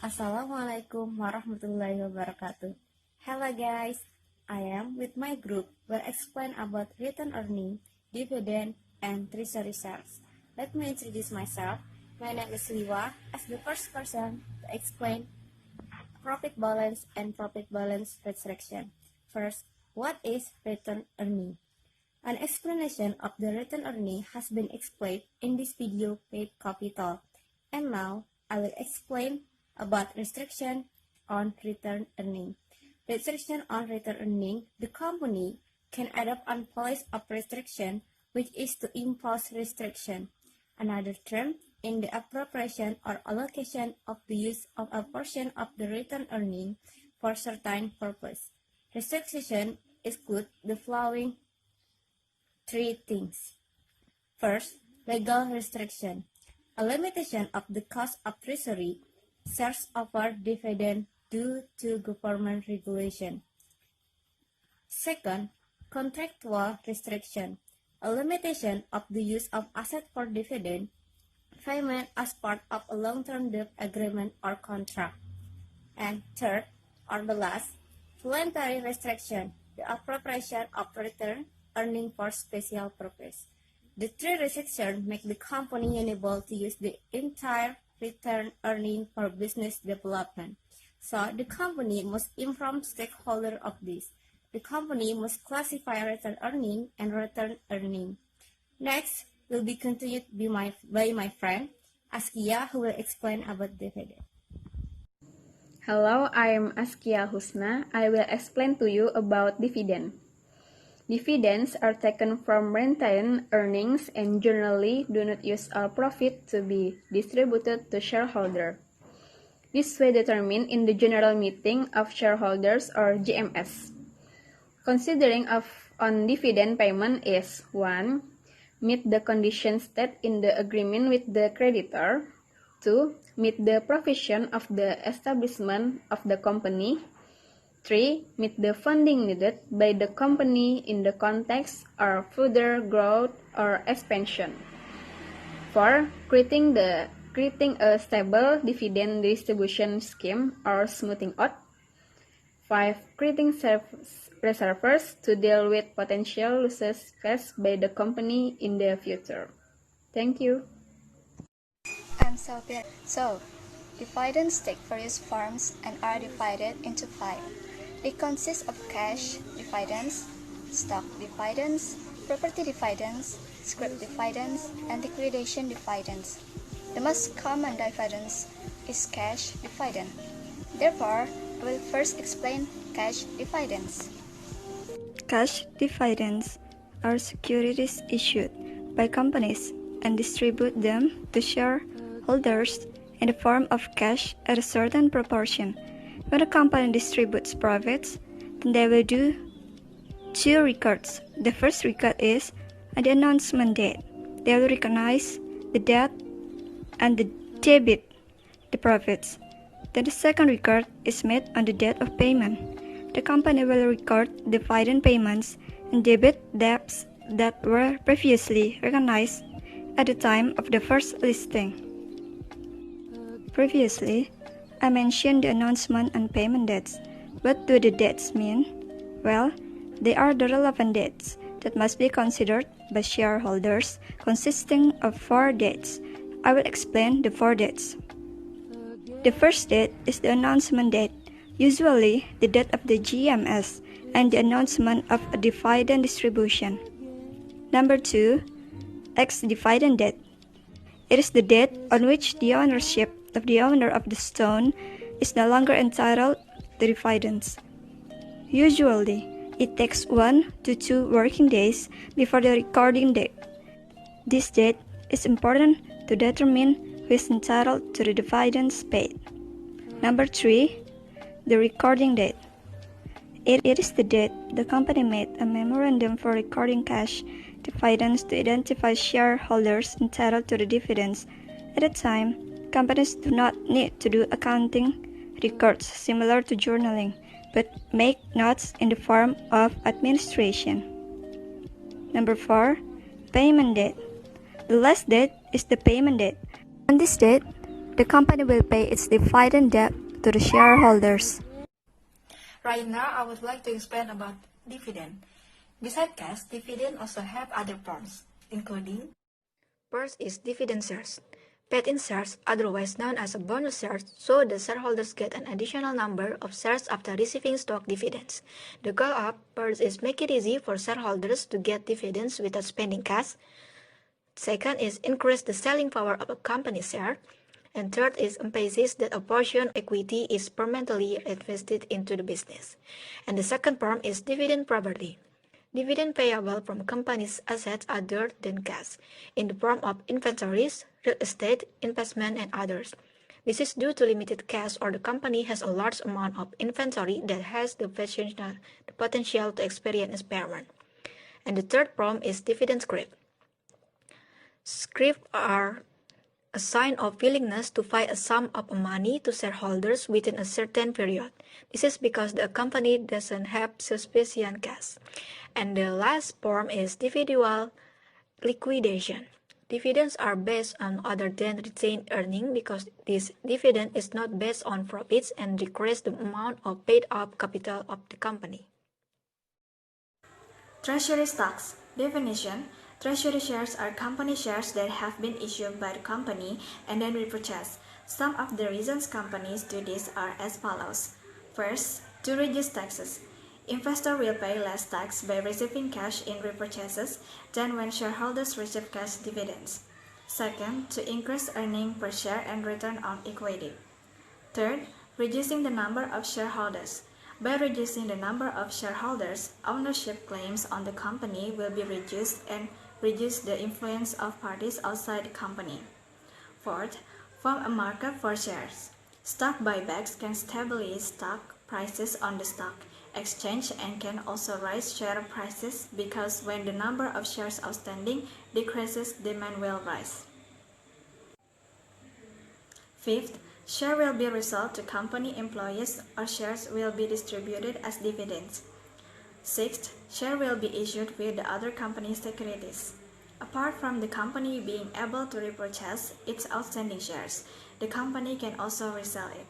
Assalamualaikum warahmatullahi wabarakatuh. Hello guys, I am with my group will explain about return earning, dividend, and treasury shares. Let me introduce myself. My name is Liwa as the first person to explain profit balance and profit balance restriction. First, what is return earning? An explanation of the return earning has been explained in this video paid capital. And now, I will explain about restriction on return earning. Restriction on return earning, the company can adopt a policy of restriction, which is to impose restriction. Another term in the appropriation or allocation of the use of a portion of the return earning for certain purpose. Restriction excludes the following three things. First, legal restriction, a limitation of the cost of treasury shares over dividend due to government regulation. Second, contractual restriction, a limitation of the use of asset for dividend payment as part of a long-term debt agreement or contract. And third, or the last, voluntary restriction, the appropriation of return earning for special purpose. The three restrictions make the company unable to use the entire return earning for business development. So the company must inform stakeholders of this. The company must classify return earning and return earning. Next will be continued by my friend Azkia, who will explain about dividend. Hello, I am Azkia Alhusna. I will explain to you about dividend. Dividends are taken from retained earnings and generally do not use all profit to be distributed to shareholders. This way determined in the General Meeting of Shareholders or GMS. Considering on dividend payment is 1. Meet the conditions set in the agreement with the creditor. 2. Meet the provision of the establishment of the company. 3. Meet the funding needed by the company in the context of further growth or expansion. 4. Creating a stable dividend distribution scheme or smoothing out. 5. Creating reserves to deal with potential losses faced by the company in the future. Thank you. I'm Saufi. So, dividends take various forms and are divided into 5. They consist of cash dividends, stock dividends, property dividends, scrip dividends, and liquidation dividends. The most common dividends is cash dividend. Therefore, I will first explain cash dividends. Cash dividends are securities issued by companies and distribute them to shareholders in the form of cash at a certain proportion. When a company distributes profits, then they will do two records. The first record is at the announcement date. They will recognize the debt and the debit the profits. Then the second record is made on the date of payment. The company will record dividend payments and debit debts that were previously recognized at the time of the first listing. Previously, I mentioned the announcement and payment dates. What do the dates mean? Well, they are the relevant dates that must be considered by shareholders, consisting of 4 dates. I will explain the 4 dates. The first date is the announcement date, usually the date of the GMS and the announcement of a dividend distribution. Number 2, ex-dividend date. It is the date on which the ownership of the owner of the stone is no longer entitled to dividends. Usually, it takes 1 to 2 working days before the recording date. This date is important to determine who is entitled to the dividends paid. Number 3, the recording date. It is the date the company made a memorandum for recording cash dividends to identify shareholders entitled to the dividends. At the time, companies do not need to do accounting records similar to journaling, but make notes in the form of administration. Number 4, payment date. The last date is the payment date. On this date, the company will pay its dividend debt to the shareholders. Right now, I would like to explain about dividend. Besides cash, dividend also have other forms, including first is dividend shares. Paid in shares, otherwise known as a bonus shares, so the shareholders get an additional number of shares after receiving stock dividends. The goal of first is make it easy for shareholders to get dividends without spending cash. Second is increase the selling power of a company share. And third is emphasize that a portion of equity is permanently invested into the business. And the second form is dividend property. Dividend payable from company's assets other than cash, in the form of inventories, real estate, investment, and others. This is due to limited cash or the company has a large amount of inventory that has the potential to experience impairment. And the third form is dividend scrip. Scrip are a sign of willingness to pay a sum of money to shareholders within a certain period. This is because the company doesn't have sufficient cash. And the last form is individual liquidation. Dividends are based on other than retained earnings because this dividend is not based on profits and decrease the amount of paid up capital of the company. Treasury stocks. Definition: Treasury shares are company shares that have been issued by the company and then repurchased. Some of the reasons companies do this are as follows. First, to reduce taxes. Investor will pay less tax by receiving cash in repurchases than when shareholders receive cash dividends. Second, to increase earning per share and return on equity. Third, reducing the number of shareholders. By reducing the number of shareholders, ownership claims on the company will be reduced and reduce the influence of parties outside the company. Fourth, form a market for shares. Stock buybacks can stabilize stock prices on the stock exchange and can also raise share prices because when the number of shares outstanding decreases, demand will rise. Fifth, share will be resold to company employees or shares will be distributed as dividends. Sixth, share will be issued with the other company's securities. Apart from the company being able to repurchase its outstanding shares, the company can also resell it.